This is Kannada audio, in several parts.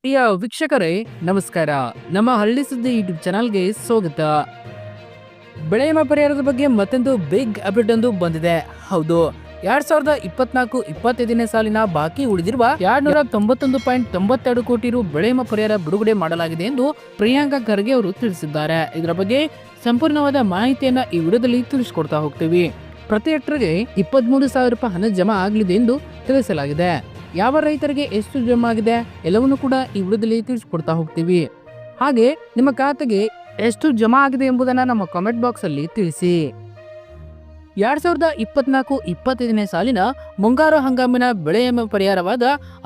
ಪ್ರಿಯ ವೀಕ್ಷಕರೇ ನಮಸ್ಕಾರ. ನಮ್ಮ ಹಳ್ಳಿ ಸುದ್ದಿ ಯೂಟ್ಯೂಬ್ ಚಾನಲ್ಗೆ ಸ್ವಾಗತ. ಬೆಳೆ ವಿಮಾ ಪರಿಹಾರದ ಬಗ್ಗೆ ಮತ್ತೊಂದು ಬಿಗ್ ಅಪ್ಡೇಟ್ ಒಂದು ಬಂದಿದೆ. ಹೌದು, 2024-25ನೇ ಸಾಲಿನ ಬಾಕಿ ಉಳಿದಿರುವ 291.92 ಕೋಟಿ ರು ಬೆಳೆ ವಿಮಾ ಪರಿಹಾರ ಬಿಡುಗಡೆ ಮಾಡಲಾಗಿದೆ ಎಂದು ಪ್ರಿಯಾಂಕಾ ಖರ್ಗೆ ಅವರು ತಿಳಿಸಿದ್ದಾರೆ. ಇದರ ಬಗ್ಗೆ ಸಂಪೂರ್ಣವಾದ ಮಾಹಿತಿಯನ್ನ ಈ ವಿಡಿಯೋದಲ್ಲಿ ತಿಳಿಸಿಕೊಡ್ತಾ ಹೋಗ್ತೀವಿ. ಪ್ರತಿ ಹೆಕ್ಟರ್ಗೆ 23,000 ರೂಪಾಯಿ ಹಣ ಜಮಾ ಆಗಲಿದೆ ಎಂದು ತಿಳಿಸಲಾಗಿದೆ. ಯಾವ ರೈತರಿಗೆ ಎಷ್ಟು ಜಮಾ ಆಗಿದೆ ಎಲ್ಲವನ್ನೂ ಕೂಡ ಈ ವಿಡಿಯೋದಲ್ಲಿ ತಿಳಿಸ್ಕೊಡ್ತಾ ಹೋಗ್ತೀವಿ. ಹಾಗೆ ನಿಮ್ಮ ಖಾತೆಗೆ ಎಷ್ಟು ಜಮಾ ಆಗಿದೆ ಎಂಬುದನ್ನು ನಮ್ಮ ಕಾಮೆಂಟ್ ಬಾಕ್ಸ್ ಅಲ್ಲಿ ತಿಳಿಸಿ. 2024-25ನೇ ಸಾಲಿನ ಮುಂಗಾರು ಹಂಗಾಮಿನ ಬೆಳೆ ವಿಮೆ ಪರಿಹಾರವಾದ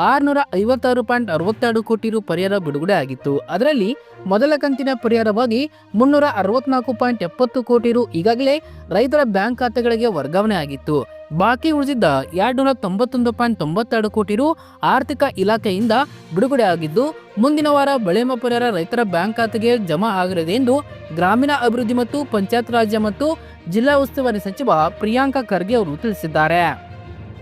656.62 ಕೋಟಿ ರು ಪರಿಹಾರ ಬಿಡುಗಡೆ ಆಗಿತ್ತು. ಅದರಲ್ಲಿ ಮೊದಲ ಕಂತಿನ ಪರಿಹಾರವಾಗಿ 364.70 ಕೋಟಿ ರು ಈಗಾಗಲೇ ರೈತರ ಬ್ಯಾಂಕ್ ಖಾತೆಗಳಿಗೆ ವರ್ಗಾವಣೆ ಆಗಿತ್ತು. ಬಾಕಿ ಉಳಿದಿದ್ದ 291.92 ಕೋಟಿ ರು ಆರ್ಥಿಕ ಇಲಾಖೆಯಿಂದ ಬಿಡುಗಡೆ ಆಗಿದ್ದು, ಮುಂದಿನ ವಾರ ಬೆಳೆ ವಿಮಾ ಪರಿಹಾರ ರೈತರ ಬ್ಯಾಂಕ್ ಖಾತೆಗೆ ಜಮಾ ಆಗಲಿದೆ ಎಂದು ಗ್ರಾಮೀಣ ಅಭಿವೃದ್ಧಿ ಮತ್ತು ಪಂಚಾಯತ್ ರಾಜ್ಯ ಮತ್ತು ಜಿಲ್ಲಾ ಉಸ್ತುವಾರಿ ಸಚಿವ ಪ್ರಿಯಾಂಕಾ ಖರ್ಗೆ ಅವರು ತಿಳಿಸಿದ್ದಾರೆ.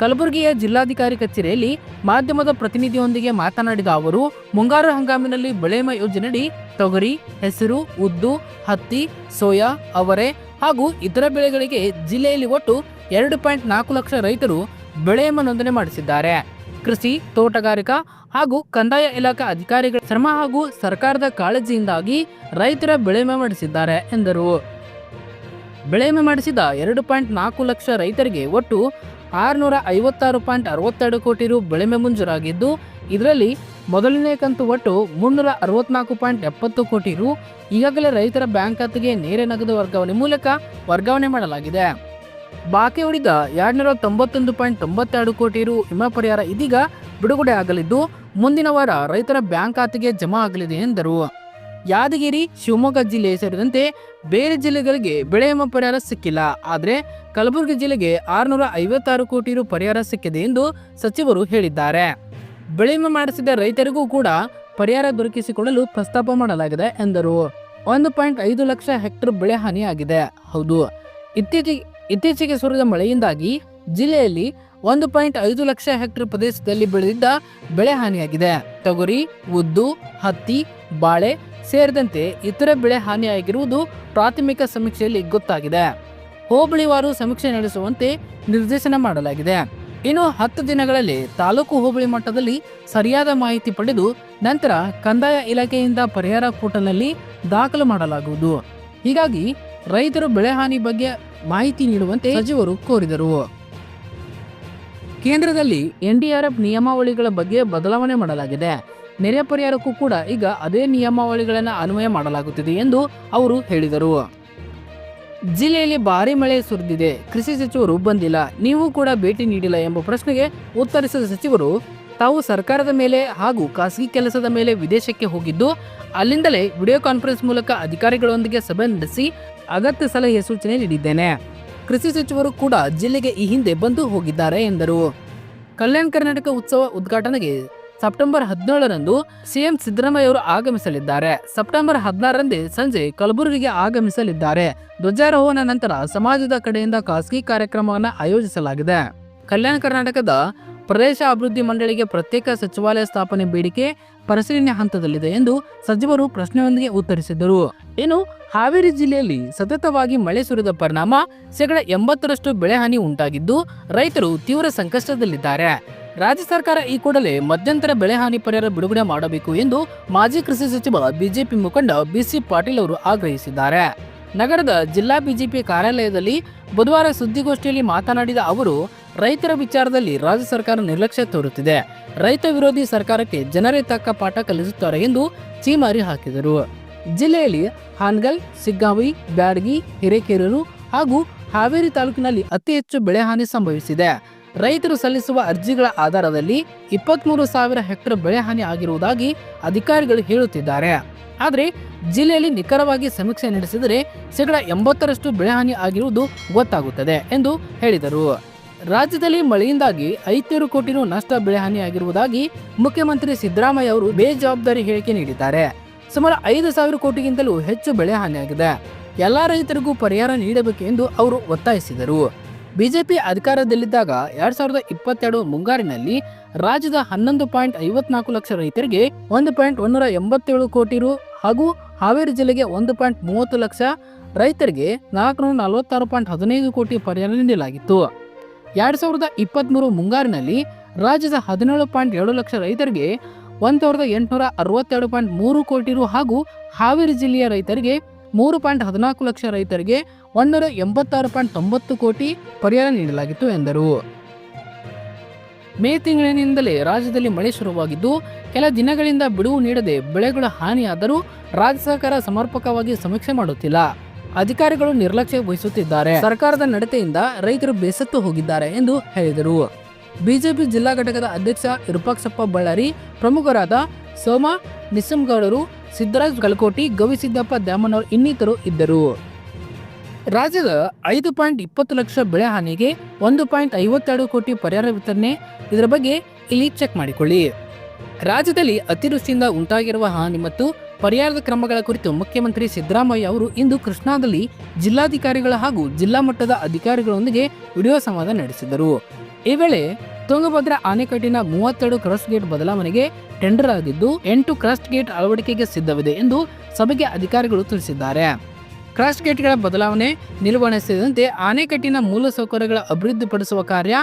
ಕಲಬುರಗಿಯ ಜಿಲ್ಲಾಧಿಕಾರಿ ಕಚೇರಿಯಲ್ಲಿ ಮಾಧ್ಯಮದ ಪ್ರತಿನಿಧಿಯೊಂದಿಗೆ ಮಾತನಾಡಿದ ಅವರು, ಮುಂಗಾರು ಹಂಗಾಮಿನಲ್ಲಿ ಬೆಳೆ ವಿಮಾ ಯೋಜನೆಯಡಿ ತೊಗರಿ, ಹೆಸರು, ಉದ್ದು, ಹತ್ತಿ, ಸೋಯಾ, ಅವರೆ ಹಾಗೂ ಇತರ ಬೆಳೆಗಳಿಗೆ ಜಿಲ್ಲೆಯಲ್ಲಿ ಒಟ್ಟು 2.4 ಲಕ್ಷ ರೈತರು ಬೆಳೆ ವಿಮಾ ನೋಂದಣಿ ಮಾಡಿಸಿದ್ದಾರೆ. ಕೃಷಿ, ತೋಟಗಾರಿಕಾ ಹಾಗೂ ಕಂದಾಯ ಇಲಾಖಾ ಅಧಿಕಾರಿಗಳ ಶ್ರಮ ಹಾಗೂ ಸರ್ಕಾರದ ಕಾಳಜಿಯಿಂದಾಗಿ ರೈತರ ಬೆಳೆ ವಿಮೆ ಮಾಡಿಸಿದ್ದಾರೆ ಎಂದರು. ಬೆಳೆ ವಿಮೆ ಮಾಡಿಸಿದ 2.4 ಲಕ್ಷ ರೈತರಿಗೆ ಒಟ್ಟು 656.62 ಕೋಟಿ ರು ಬೆಳೆ ವಿಮೆ ಮಂಜೂರಾಗಿದ್ದು, ಇದರಲ್ಲಿ ಮೊದಲನೇ ಕಂತು ಒಟ್ಟು 364.70 ಕೋಟಿ ರು ಈಗಾಗಲೇ ರೈತರ ಬ್ಯಾಂಕ್ ಖಾತೆಗೆ ನೇರ ನಗದು ವರ್ಗಾವಣೆ ಮೂಲಕ ವರ್ಗಾವಣೆ ಮಾಡಲಾಗಿದೆ. ಬಾಕಿ ಉಳಿದ 291.92 ಕೋಟಿ ರು ವಿಮಾ ಪರಿಹಾರ ಇದೀಗ ಬಿಡುಗಡೆ ಆಗಲಿದ್ದು, ಮುಂದಿನ ವಾರ ರೈತರ ಬ್ಯಾಂಕ್ ಖಾತೆಗೆ ಜಮಾ ಆಗಲಿದೆ ಎಂದರು. ಯಾದಗಿರಿ, ಶಿವಮೊಗ್ಗ ಜಿಲ್ಲೆ ಸೇರಿದಂತೆ ಬೇರೆ ಜಿಲ್ಲೆಗಳಿಗೆ ಬೆಳೆ ವಿಮಾ ಪರಿಹಾರ ಸಿಕ್ಕಿಲ್ಲ. ಆದರೆ ಕಲಬುರಗಿ ಜಿಲ್ಲೆಗೆ 656 ಕೋಟಿ ರು ಪರಿಹಾರ ಸಿಕ್ಕಿದೆ ಎಂದು ಸಚಿವರು ಹೇಳಿದ್ದಾರೆ. ಬೆಳೆ ವಿಮೆ ಮಾಡಿಸಿದ ರೈತರಿಗೂ ಕೂಡ ಪರಿಹಾರ ದೊರಕಿಸಿಕೊಳ್ಳಲು ಪ್ರಸ್ತಾಪ ಮಾಡಲಾಗಿದೆ ಎಂದರು. 1.5 ಲಕ್ಷ ಹೆಕ್ಟರ್ ಬೆಳೆ ಹಾನಿಯಾಗಿದೆ. ಹೌದು, ಇತ್ತೀಚೆಗೆ ಸುರಿದ ಮಳೆಯಿಂದಾಗಿ ಜಿಲ್ಲೆಯಲ್ಲಿ 1.5 ಲಕ್ಷ ಹೆಕ್ಟರ್ ಪ್ರದೇಶದಲ್ಲಿ ಬೆಳೆದಿದ್ದ ಬೆಳೆ ಹಾನಿಯಾಗಿದೆ. ತೊಗರಿ, ಉದ್ದು, ಹತ್ತಿ, ಬಾಳೆ ಸೇರಿದಂತೆ ಇತರ ಬೆಳೆ ಹಾನಿಯಾಗಿರುವುದು ಪ್ರಾಥಮಿಕ ಸಮೀಕ್ಷೆಯಲ್ಲಿ ಗೊತ್ತಾಗಿದೆ. ಹೋಬಳಿವಾರು ಸಮೀಕ್ಷೆ ನಡೆಸುವಂತೆ ನಿರ್ದೇಶನ ಮಾಡಲಾಗಿದೆ. ಇನ್ನು 10 ದಿನಗಳಲ್ಲಿ ತಾಲೂಕು ಹೋಬಳಿ ಮಟ್ಟದಲ್ಲಿ ಸರಿಯಾದ ಮಾಹಿತಿ ಪಡೆದು ನಂತರ ಕಂದಾಯ ಇಲಾಖೆಯಿಂದ ಪರಿಹಾರ ಪೋರ್ಟಲ್ನಲ್ಲಿ ದಾಖಲು ಮಾಡಲಾಗುವುದು. ಹೀಗಾಗಿ ರೈತರು ಬೆಳೆ ಹಾನಿ ಬಗ್ಗೆ ಮಾಹಿತಿ ನೀಡುವಂತೆ ಸಚಿವರು ಕೋರಿದರು. ಕೇಂದ್ರದಲ್ಲಿ NDRF ನಿಯಮಾವಳಿಗಳ ಬಗ್ಗೆ ಬದಲಾವಣೆ ಮಾಡಲಾಗಿದೆ. ನೆರೆ ಪರಿಹಾರಕ್ಕೂ ಕೂಡ ಈಗ ಅದೇ ನಿಯಮಾವಳಿಗಳನ್ನು ಅನ್ವಯ ಮಾಡಲಾಗುತ್ತಿದೆ ಎಂದು ಅವರು ಹೇಳಿದರು. ಜಿಲ್ಲೆಯಲ್ಲಿ ಭಾರಿ ಮಳೆ ಸುರಿದಿದೆ, ಕೃಷಿ ಸಚಿವರು ಬಂದಿಲ್ಲ, ನೀವು ಕೂಡ ಭೇಟಿ ನೀಡಿಲ್ಲ ಎಂಬ ಪ್ರಶ್ನೆಗೆ ಉತ್ತರಿಸಿದ ಸಚಿವರು, ತಾವು ಸರ್ಕಾರದ ಮೇಲೆ ಹಾಗೂ ಖಾಸಗಿ ಕೆಲಸದ ಮೇಲೆ ವಿದೇಶಕ್ಕೆ ಹೋಗಿದ್ದು, ಅಲ್ಲಿಂದಲೇ ವಿಡಿಯೋ ಕಾನ್ಫರೆನ್ಸ್ ಮೂಲಕ ಅಧಿಕಾರಿಗಳೊಂದಿಗೆ ಸಭೆ ನಡೆಸಿ ಅಗತ್ಯ ಸಲಹೆ ಸೂಚನೆ ನೀಡಿದ್ದೇನೆ. ಕೃಷಿ ಸಚಿವರು ಕೂಡ ಜಿಲ್ಲೆಗೆ ಈ ಹಿಂದೆ ಬಂದು ಹೋಗಿದ್ದಾರೆ ಎಂದರು. ಕಲ್ಯಾಣ ಕರ್ನಾಟಕ ಉತ್ಸವ ಉದ್ಘಾಟನೆಗೆ ಸೆಪ್ಟೆಂಬರ್ 17ರಂದು ಸಿಎಂ ಸಿದ್ದರಾಮಯ್ಯ ಅವರು ಆಗಮಿಸಲಿದ್ದಾರೆ. ಸೆಪ್ಟೆಂಬರ್ 16ರಂದೇ ಸಂಜೆ ಕಲಬುರಗಿಗೆ ಆಗಮಿಸಲಿದ್ದಾರೆ. ಧ್ವಜಾರೋಹಣ ನಂತರ ಸಮಾಜದ ಕಡೆಯಿಂದ ಖಾಸಗಿ ಕಾರ್ಯಕ್ರಮವನ್ನು ಆಯೋಜಿಸಲಾಗಿದೆ. ಕಲ್ಯಾಣ ಕರ್ನಾಟಕದ ಪ್ರದೇಶ ಅಭಿವೃದ್ಧಿ ಮಂಡಳಿಗೆ ಪ್ರತ್ಯೇಕ ಸಚಿವಾಲಯ ಸ್ಥಾಪನೆ ಬೇಡಿಕೆ ಪರಿಶೀಲನೆ ಹಂತದಲ್ಲಿದೆ ಎಂದು ಸಚಿವರು ಪ್ರಶ್ನೆಯೊಂದಿಗೆ ಉತ್ತರಿಸಿದರು. ಇನ್ನು ಹಾವೇರಿ ಜಿಲ್ಲೆಯಲ್ಲಿ ಸತತವಾಗಿ ಮಳೆ ಸುರಿದ ಪರಿಣಾಮ 80% ಬೆಳೆ ಹಾನಿ ಉಂಟಾಗಿದ್ದು, ರೈತರು ತೀವ್ರ ಸಂಕಷ್ಟದಲ್ಲಿದ್ದಾರೆ. ರಾಜ್ಯ ಸರ್ಕಾರ ಈ ಕೂಡಲೇ ಮಧ್ಯಂತರ ಬೆಳೆ ಹಾನಿ ಪರಿಹಾರ ಬಿಡುಗಡೆ ಮಾಡಬೇಕು ಎಂದು ಮಾಜಿ ಕೃಷಿ ಸಚಿವ ಬಿಜೆಪಿ ಮುಖಂಡ BC ಪಾಟೀಲ್ ಅವರು ಆಗ್ರಹಿಸಿದ್ದಾರೆ. ನಗರದ ಜಿಲ್ಲಾ ಬಿಜೆಪಿ ಕಾರ್ಯಾಲಯದಲ್ಲಿ ಬುಧವಾರ ಸುದ್ದಿಗೋಷ್ಠಿಯಲ್ಲಿ ಮಾತನಾಡಿದ ಅವರು, ರೈತರ ವಿಚಾರದಲ್ಲಿ ರಾಜ್ಯ ಸರ್ಕಾರ ನಿರ್ಲಕ್ಷ್ಯ ತೋರುತ್ತಿದೆ. ರೈತ ವಿರೋಧಿ ಸರ್ಕಾರಕ್ಕೆ ಜನರೇ ತಕ್ಕ ಪಾಠ ಕಲಿಸುತ್ತಾರೆ ಎಂದು ಛೀಮಾರಿ ಹಾಕಿದರು. ಜಿಲ್ಲೆಯಲ್ಲಿ ಹಾನಗಲ್, ಸಿಗ್ಗಾಂವಿ, ಬ್ಯಾಡಗಿ, ಹಿರೇಕೆರೂರು ಹಾಗೂ ಹಾವೇರಿ ತಾಲೂಕಿನಲ್ಲಿ ಅತಿ ಹೆಚ್ಚು ಬೆಳೆ ಹಾನಿ ಸಂಭವಿಸಿದೆ. ರೈತರು ಸಲ್ಲಿಸುವ ಅರ್ಜಿಗಳ ಆಧಾರದಲ್ಲಿ 23,000 ಹೆಕ್ಟರ್ ಬೆಳೆ ಹಾನಿ ಆಗಿರುವುದಾಗಿ ಅಧಿಕಾರಿಗಳು ಹೇಳುತ್ತಿದ್ದಾರೆ. ಆದರೆ ಜಿಲ್ಲೆಯಲ್ಲಿ ನಿಖರವಾಗಿ ಸಮೀಕ್ಷೆ ನಡೆಸಿದರೆ 80% ಬೆಳೆ ಹಾನಿ ಆಗಿರುವುದು ಗೊತ್ತಾಗುತ್ತದೆ ಎಂದು ಹೇಳಿದರು. ರಾಜ್ಯದಲ್ಲಿ ಮಳೆಯಿಂದಾಗಿ 500 ಕೋಟಿ ರು ನಷ್ಟ ಬೆಳೆ ಹಾನಿಯಾಗಿರುವುದಾಗಿ ಮುಖ್ಯಮಂತ್ರಿ ಸಿದ್ದರಾಮಯ್ಯ ಅವರು ಬೇಜವಾಬ್ದಾರಿ ಹೇಳಿಕೆ ನೀಡಿದ್ದಾರೆ. ಸುಮಾರು 5,000 ಕೋಟಿಗಿಂತಲೂ ಹೆಚ್ಚು ಬೆಳೆ ಹಾನಿಯಾಗಿದೆ. ಎಲ್ಲಾ ರೈತರಿಗೂ ಪರಿಹಾರ ನೀಡಬೇಕು ಎಂದು ಅವರು ಒತ್ತಾಯಿಸಿದರು. ಬಿಜೆಪಿ ಅಧಿಕಾರದಲ್ಲಿದ್ದಾಗ 2022 ಮುಂಗಾರಿನಲ್ಲಿ ರಾಜ್ಯದ 11.54 ಲಕ್ಷ ರೈತರಿಗೆ 1.187 ಕೋಟಿ ರು ಹಾಗೂ ಹಾವೇರಿ ಜಿಲ್ಲೆಗೆ 1.30 ಲಕ್ಷ ರೈತರಿಗೆ 446.15 ಕೋಟಿ ಪರಿಹಾರ ನೀಡಲಾಗಿತ್ತು. 2023 ಮುಂಗಾರಿನಲ್ಲಿ ರಾಜ್ಯದ 17.7 ಲಕ್ಷ ರೈತರಿಗೆ 1862.3 ಕೋಟಿ ರು ಹಾಗೂ ಹಾವೇರಿ ಜಿಲ್ಲೆಯ ರೈತರಿಗೆ 3.14 ಲಕ್ಷ ರೈತರಿಗೆ 186.90 ಕೋಟಿ ಪರಿಹಾರ ನೀಡಲಾಗಿತ್ತು ಎಂದರು. ಮೇ ತಿಂಗಳಿನಿಂದಲೇ ರಾಜ್ಯದಲ್ಲಿ ಮಳೆ ಶುರುವಾಗಿದ್ದು ಕೆಲ ದಿನಗಳಿಂದ ಬಿಡುವು ನೀಡದೆ ಬೆಳೆಗಳ ಹಾನಿಯಾದರೂ ರಾಜ್ಯ ಸರ್ಕಾರ ಸಮರ್ಪಕವಾಗಿ ಸಮೀಕ್ಷೆ ಮಾಡುತ್ತಿಲ್ಲ. ಅಧಿಕಾರಿಗಳು ನಿರ್ಲಕ್ಷ್ಯ ವಹಿಸುತ್ತಿದ್ದಾರೆ. ಸರ್ಕಾರದ ನಡತೆಯಿಂದ ರೈತರು ಬೇಸತ್ತು ಹೋಗಿದ್ದಾರೆ ಎಂದು ಹೇಳಿದರು. ಬಿಜೆಪಿ ಜಿಲ್ಲಾ ಘಟಕದ ಅಧ್ಯಕ್ಷ ವಿರೂಪಾಕ್ಷಪ್ಪ ಬಳ್ಳಾರಿ, ಪ್ರಮುಖರಾದ ಸೋಮ ನಿಸಂಗೌಡರು, ಸಿದ್ದರಾಜ್ ಕಲಕೋಟಿ, ಗವಿಸಿದ್ದಪ್ಪ ದ್ಯಾಮನವರು ಇನ್ನಿತರು ಇದ್ದರು. ರಾಜ್ಯದ 5.20 ಲಕ್ಷ ಬೆಳೆ ಹಾನಿಗೆ 1.52 ಕೋಟಿ ಪರಿಹಾರ ವಿತರಣೆ. ಇದರ ಬಗ್ಗೆ ಇಲ್ಲಿ ಚೆಕ್ ಮಾಡಿಕೊಳ್ಳಿ. ರಾಜ್ಯದಲ್ಲಿ ಅತಿವೃಷ್ಟಿಯಿಂದ ಉಂಟಾಗಿರುವ ಹಾನಿ ಮತ್ತು ಪರಿಹಾರದ ಕ್ರಮಗಳ ಕುರಿತು ಮುಖ್ಯಮಂತ್ರಿ ಸಿದ್ದರಾಮಯ್ಯ ಅವರು ಇಂದು ಕೃಷ್ಣಾದಲ್ಲಿ ಜಿಲ್ಲಾಧಿಕಾರಿಗಳ ಹಾಗೂ ಜಿಲ್ಲಾ ಮಟ್ಟದ ಅಧಿಕಾರಿಗಳೊಂದಿಗೆ ವಿಡಿಯೋ ಸಂವಾದ ನಡೆಸಿದರು. ಈ ವೇಳೆ ತುಂಗಭದ್ರಾ ಅಣೆಕಟ್ಟಿನ 32 ಕ್ರಸ್ಟ್ ಗೇಟ್ ಬದಲಾವಣೆಗೆ ಟೆಂಡರ್ ಆಗಿದ್ದು 8 ಕ್ರಸ್ಟ್ ಗೇಟ್ ಅಳವಡಿಕೆಗೆ ಸಿದ್ಧವಿದೆ ಎಂದು ಸಭೆಗೆ ಅಧಿಕಾರಿಗಳು ತಿಳಿಸಿದ್ದಾರೆ. ಕ್ರಸ್ಟ್ ಗೇಟ್ಗಳ ಬದಲಾವಣೆ, ನಿರ್ವಹಣೆ ಸೇರಿದಂತೆ ಅಣೆಕಟ್ಟಿನ ಮೂಲಸೌಕರ್ಯಗಳ ಅಭಿವೃದ್ಧಿಪಡಿಸುವ ಕಾರ್ಯ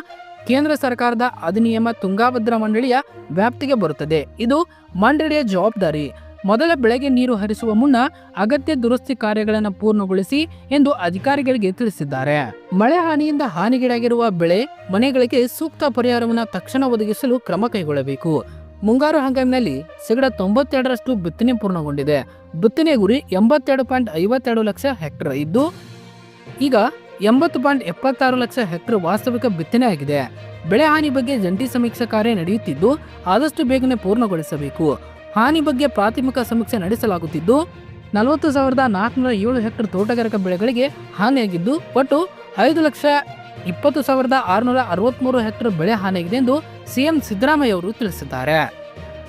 ಕೇಂದ್ರ ಸರ್ಕಾರದ ಅಧಿನಿಯಮ ತುಂಗಭದ್ರಾ ಮಂಡಳಿಯ ವ್ಯಾಪ್ತಿಗೆ ಬರುತ್ತದೆ. ಇದು ಮಂಡಳಿಯ ಜವಾಬ್ದಾರಿ. ಮೊದಲ ಬೆಳೆಗೆ ನೀರು ಹರಿಸುವ ಮುನ್ನ ಅಗತ್ಯ ದುರಸ್ತಿ ಕಾರ್ಯಗಳನ್ನು ಪೂರ್ಣಗೊಳಿಸಿ ಎಂದು ಅಧಿಕಾರಿಗಳಿಗೆ ತಿಳಿಸಿದ್ದಾರೆ. ಮಳೆ ಹಾನಿಯಿಂದ ಹಾನಿಗೀಡಾಗಿರುವ ಬೆಳೆ, ಮನೆಗಳಿಗೆ ಸೂಕ್ತ ಪರಿಹಾರವನ್ನು ತಕ್ಷಣ ಒದಗಿಸಲು ಕ್ರಮ ಕೈಗೊಳ್ಳಬೇಕು. ಮುಂಗಾರು ಹಂಗಾಮಿನಲ್ಲಿ 92% ಬಿತ್ತನೆ ಪೂರ್ಣಗೊಂಡಿದೆ. ಬಿತ್ತನೆ ಗುರಿ 82.52 ಲಕ್ಷ ಹೆಕ್ಟರ್ ಇದ್ದು ಈಗ 80.76 ಲಕ್ಷ ಹೆಕ್ಟರ್ ವಾಸ್ತವಿಕ ಬಿತ್ತನೆ ಆಗಿದೆ. ಬೆಳೆ ಹಾನಿ ಬಗ್ಗೆ ಜಂಟಿ ಸಮೀಕ್ಷಾ ಕಾರ್ಯ ನಡೆಯುತ್ತಿದ್ದು ಆದಷ್ಟು ಬೇಗನೆ ಪೂರ್ಣಗೊಳಿಸಬೇಕು. ಹಾನಿ ಬಗ್ಗೆ ಪ್ರಾಥಮಿಕ ಸಮೀಕ್ಷೆ ನಡೆಸಲಾಗುತ್ತಿದ್ದು 40,407 ಹೆಕ್ಟರ್ ತೋಟಗಾರಿಕಾ ಬೆಳೆಗಳಿಗೆ ಹಾನಿಯಾಗಿದ್ದು ಒಟ್ಟು 5,20,663 ಹೆಕ್ಟರ್ ಬೆಳೆ ಹಾನಿಯಾಗಿದೆ ಎಂದು ಸಿಎಂ ಸಿದ್ದರಾಮಯ್ಯ ಅವರು ತಿಳಿಸಿದ್ದಾರೆ.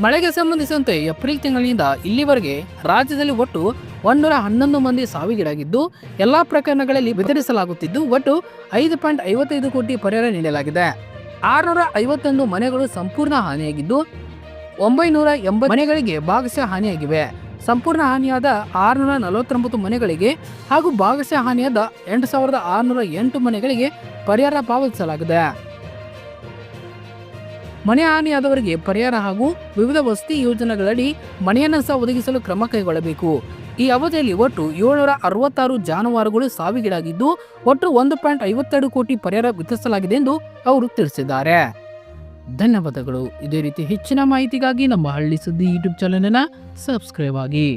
ಮಳೆಗೆ ಸಂಬಂಧಿಸಿದಂತೆ ಏಪ್ರಿಲ್ ತಿಂಗಳಿನಿಂದ ಇಲ್ಲಿವರೆಗೆ ರಾಜ್ಯದಲ್ಲಿ ಒಟ್ಟು 111 ಮಂದಿ ಸಾವಿಗೀಡಾಗಿದ್ದು ಎಲ್ಲಾ ಪ್ರಕರಣಗಳಲ್ಲಿ ವಿತರಿಸಲಾಗುತ್ತಿದ್ದು ಒಟ್ಟು 5.55 ಕೋಟಿ ಪರಿಹಾರ ನೀಡಲಾಗಿದೆ. 651 ಮನೆಗಳು ಸಂಪೂರ್ಣ ಹಾನಿಯಾಗಿದ್ದು 980 ಮನೆಗಳಿಗೆ ಭಾಗಶಃ ಹಾನಿಯಾಗಿವೆ. ಸಂಪೂರ್ಣ ಹಾನಿಯಾದ 649 ಮನೆಗಳಿಗೆ ಹಾಗೂ ಭಾಗಶಃ ಹಾನಿಯಾದ 8,608 ಮನೆಗಳಿಗೆ ಪರಿಹಾರ ಪಾವತಿಸಲಾಗಿದೆ. ಮನೆ ಹಾನಿಯಾದವರಿಗೆ ಪರಿಹಾರ ಹಾಗೂ ವಿವಿಧ ವಸತಿ ಯೋಜನೆಗಳಡಿ ಮನೆಯನ್ನು ಸಹ ಒದಗಿಸಲು ಕ್ರಮ ಕೈಗೊಳ್ಳಬೇಕು. ಈ ಅವಧಿಯಲ್ಲಿ ಒಟ್ಟು 766 ಜಾನುವಾರುಗಳು ಸಾವಿಗೀಡಾಗಿದ್ದು ಒಟ್ಟು 1.52 ಕೋಟಿ ಪರಿಹಾರ ವಿತರಿಸಲಾಗಿದೆ ಎಂದು ಅವರು ತಿಳಿಸಿದ್ದಾರೆ. ಧನ್ಯವಾದಗಳು. ಇದೇ ರೀತಿ ಹೆಚ್ಚಿನ ಮಾಹಿತಿಗಾಗಿ ನಮ್ಮ ಹಳ್ಳಿ ಸುದ್ದಿ ಯೂಟ್ಯೂಬ್ ಚಾನೆಲ್ ಅನ್ನು ಸಬ್ಸ್ಕ್ರೈಬ್ ಆಗಿ.